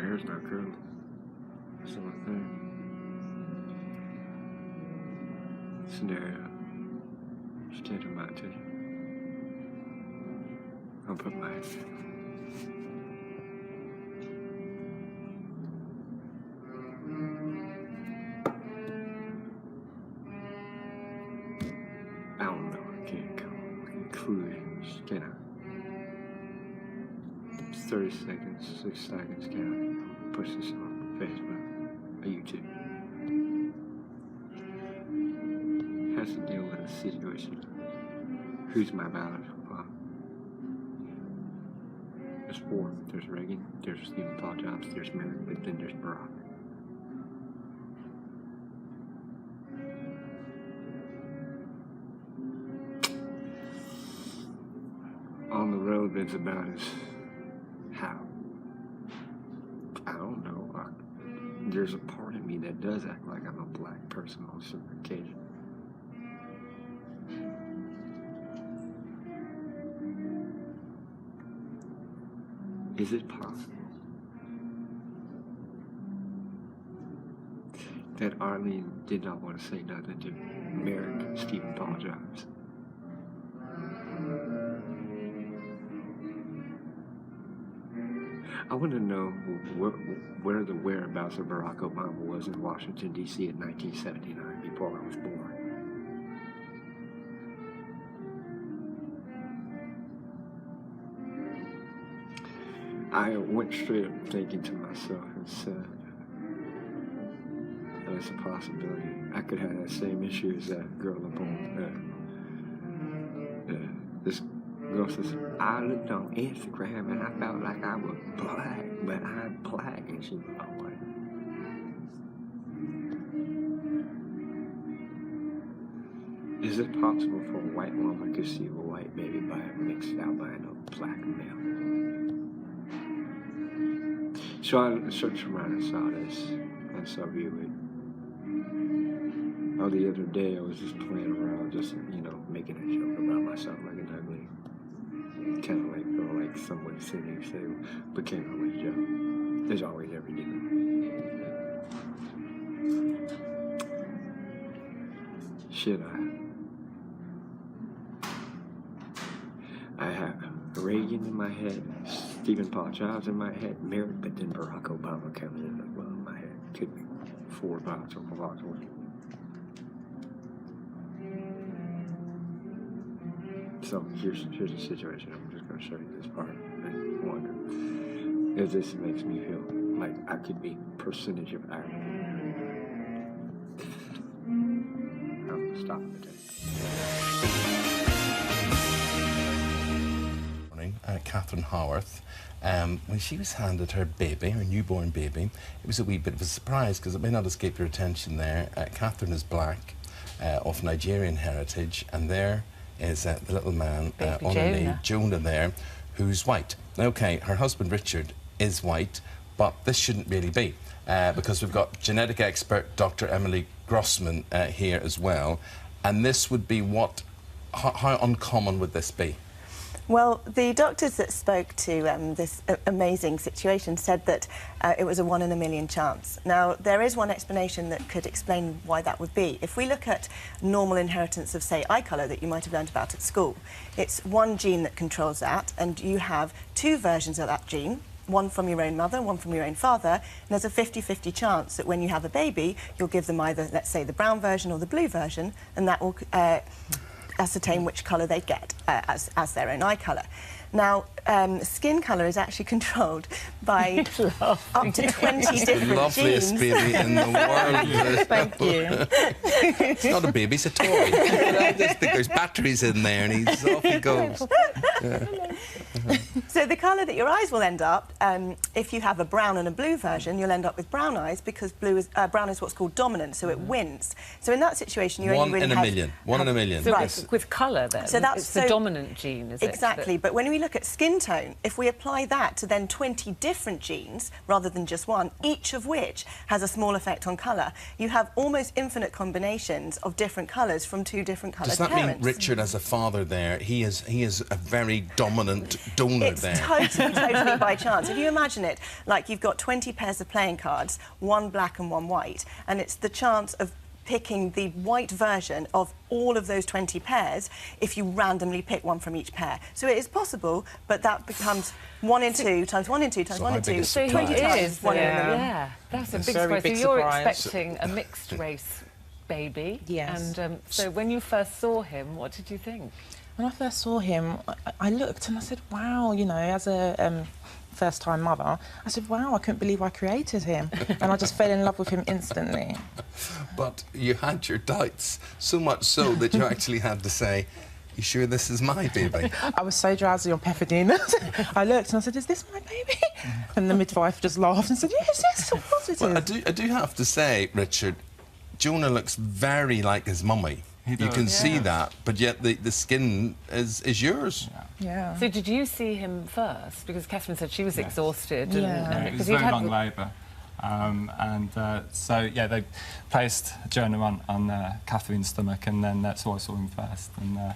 hair's not curly. That's the only thing. Scenario. Just changing my attention. I'll put my I don't know, I can't come conclusions, can I? 30 seconds, 6 seconds, can I push this on Facebook or YouTube? Has to deal with a situation. Who's my biological father? There's four. There's Reagan, there's Stephen Paul Jobs, there's Merrick, but then there's Barack. All the relevance about is how. I don't know. There's a part of me that does act like I'm a black person on certain occasions. Is it possible that Arlene did not want to say nothing to Merrick Stephen Paul Jobs? I want to know where the whereabouts of Barack Obama was in Washington, D.C. in 1979 before I was born. I went straight up thinking to myself and said, that's a possibility. I could have that same issue as that girl up on this girl says, I looked on Instagram and I felt like I was black, but I'm black, and she was like, what? Is it possible for a white woman to see a white baby by a mixed albino black male? So I searched around and saw this, and so viewed it. Oh, the other day I was just playing around, just, you know, making a joke about myself like an ugly. Kind of like someone sitting say, but can't always joke. There's always every day. Should I have Reagan in my head, Stephen Paul Jobs in my head, Merrick, but then Barack Obama coming in as well in my head. Could be 4 votes or 5 votes. So here's the situation. I'm just going to show you this part and wonder if this makes me feel like I could be percentage of Ireland. I'm stopping the tape. Morning, Catherine Haworth. When she was handed her baby, her newborn baby, it was a wee bit of a surprise because it may not escape your attention there. Catherine is black, of Nigerian heritage, and there is the little man on her knee, Jonah there, who's white. Okay, her husband Richard is white, but this shouldn't really be, because we've got genetic expert Dr. Emily Grossman here as well, and this would be what, how uncommon would this be? Well, the doctors that spoke to this amazing situation said that it was a 1 in a million chance. Now, there is one explanation that could explain why that would be. If we look at normal inheritance of, say, eye colour that you might have learned about at school, it's one gene that controls that, and you have 2 versions of that gene, one from your own mother, one from your own father, and there's a 50-50 chance that when you have a baby, you'll give them either, let's say, the brown version or the blue version, and that will ascertain which colour they get as their own eye colour. Now, skin colour is actually controlled by up to 20 different genes. The loveliest baby in the world. Thank you. It's not a baby, it's a toy. I just think there's batteries in there and off he goes. Yeah. So the colour that your eyes will end up, if you have a brown and a blue version, you'll end up with brown eyes because brown is what's called dominant, so it wins. So in that situation, you only really have... 1 in a million. 1 in a million. So right. with colour, then, so that's it's the dominant gene, is it? Exactly, but when we look look at skin tone, if we apply that to then 20 different genes rather than just one, each of which has a small effect on colour, you have almost infinite combinations of different colours from two different coloured Does that parents. mean Richard, as a father there, he is a very dominant donor It's there? totally by chance. If you imagine it, like you've got 20 pairs of playing cards, one black and one white, and it's the chance of picking the white version of all of those 20 pairs if you randomly pick one from each pair. So it is possible, but that becomes 1 in 2 times 1 in 2 times So 1 how in big 2, a surprise? 20 It times is, 1 in a yeah. million. Yeah, that's a It's big a very surprise. So big you're surprise. expecting a mixed race baby. Yes. And so when you first saw him, what did you think? When I first saw him, I looked and I said, wow, you know, as a first-time mother, I said, wow, I couldn't believe I created him. And I just fell in love with him instantly. But you had your doubts, so much so that you actually had to say, you sure this is my baby? I was so drowsy on pethidine. I looked and I said, is this my baby? And the midwife just laughed and said, yes, of course it is. Well, I do have to say, Richard, Jonah looks very like his mummy. You does. can see that, but yet the skin is yours. Yeah. So did you see him first? Because Catherine said she was Yes. exhausted. Yeah. It was 'cause you'd very had- long labour. So, yeah, they placed Jonah on Catherine's stomach, and then that's why I saw him first, and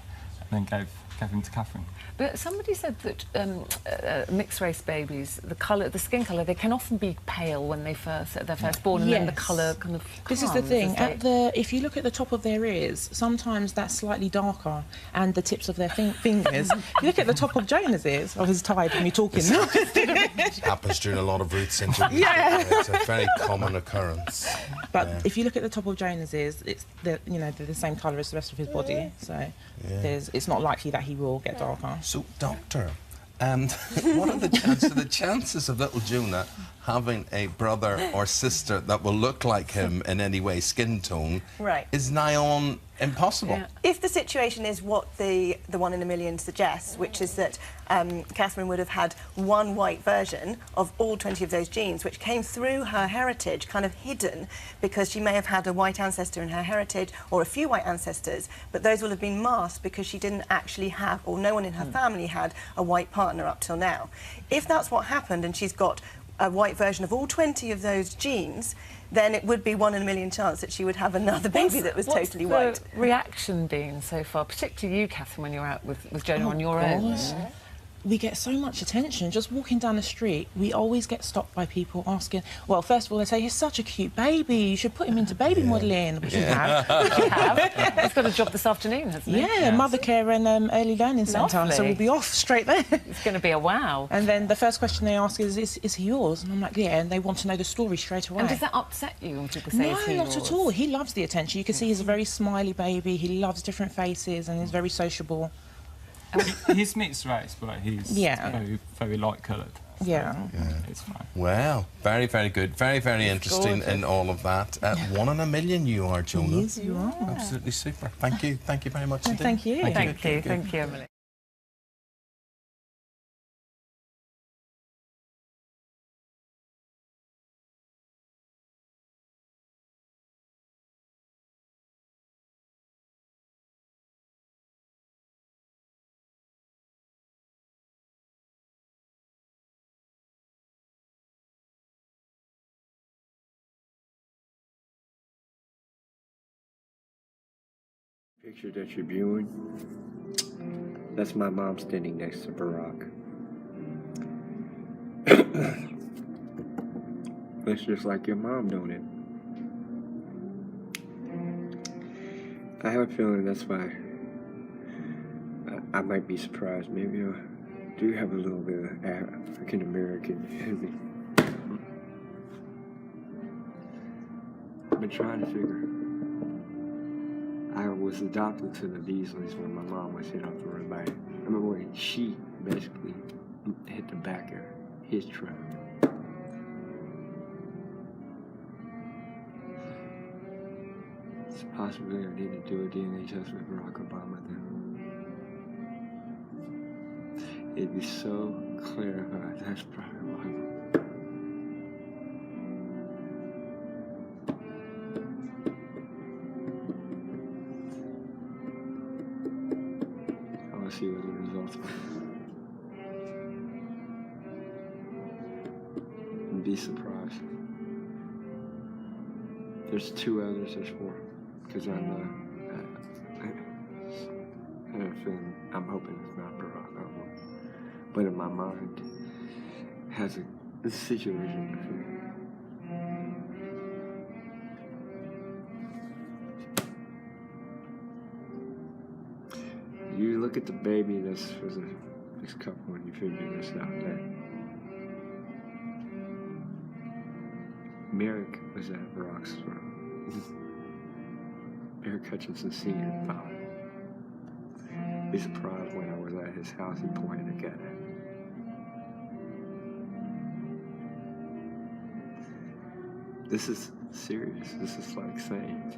then gave him to Catherine. But somebody said that mixed-race babies, the skin colour, they can often be pale when they're first born, and then the Yes. colour kind of This is the calms thing. as they- If you look at the top of their ears, sometimes that's slightly darker, and the tips of their fingers. If you look at the top of Jonah's ears, of his tie when you're talking. It happens during a lot of Ruth's interviews. Yeah. It's a very common occurrence. But Yeah. if you look at the top of Jonah's ears, they're the same colour as the rest of his body. So it's not likely that he will get darker. So, doctor, what are the chances of little Jonah having a brother or sister that will look like him in any way, skin tone, Right. is nigh on impossible? Yeah. If the situation is what the 1 in a million suggests, which is that Catherine would have had one white version of all 20 of those genes, which came through her heritage, kind of hidden, because she may have had a white ancestor in her heritage or a few white ancestors, but those will have been masked because she didn't actually have, or no one in her family had, a white partner up till now. If that's what happened and she's got a white version of all 20 of those genes, then it would be 1 in a million chance that she would have another baby that was totally white. What's the reaction been so far, particularly you, Catherine, when you're out with Jonah on your own? gosh. We get so much attention. Just walking down the street, we always get stopped by people asking, well, first of all, they say, he's such a cute baby, you should put him into baby modelling, which we have. He's got a job this afternoon, hasn't he? Yeah, mother care and early learning centre, so Lovely. we'll be off straight there. It's going to be a wow. And then the first question they ask is he yours? And I'm like, yeah, and they want to know the story straight away. And does that upset you when people say No, it's he not at yours? all. He loves the attention. You can see he's a very smiley baby. He loves different faces and he's very sociable. He's mixed race, but he's Yeah. very, very light coloured. So Yeah. it's fine. Well, very, very good. Very, very interesting in all of that. 1 in a million you are, Jonah. Yes, you are. Absolutely super. Thank you. Thank you very much indeed. Thank you. Thank you, Emily. Picture that you're viewing, that's my mom standing next to Barrock. Looks just like your mom, don't it? I have a feeling that's why I might be surprised. Maybe I do have a little bit of African American in me. I've been trying to figure. I was adopted to the Beasleys when my mom was hit off the road by, I remember when she basically hit the back of his truck. It's a possibility I need to do a DNA test with Barack Obama then. It'd be so clarified. That's probably why. I want to see what the results are. be surprised. There's 2 others, there's 4. Because I have a feeling, I'm hoping it's not barrock. But in my mind, has a situation before. You look at the baby, this was this couple when you figure this out there. Merrick was at Barrock's throat. Merrick Hutchinson Sr. father. Be surprised when I was at his house, he pointed a gun at me. This is serious. This is like saying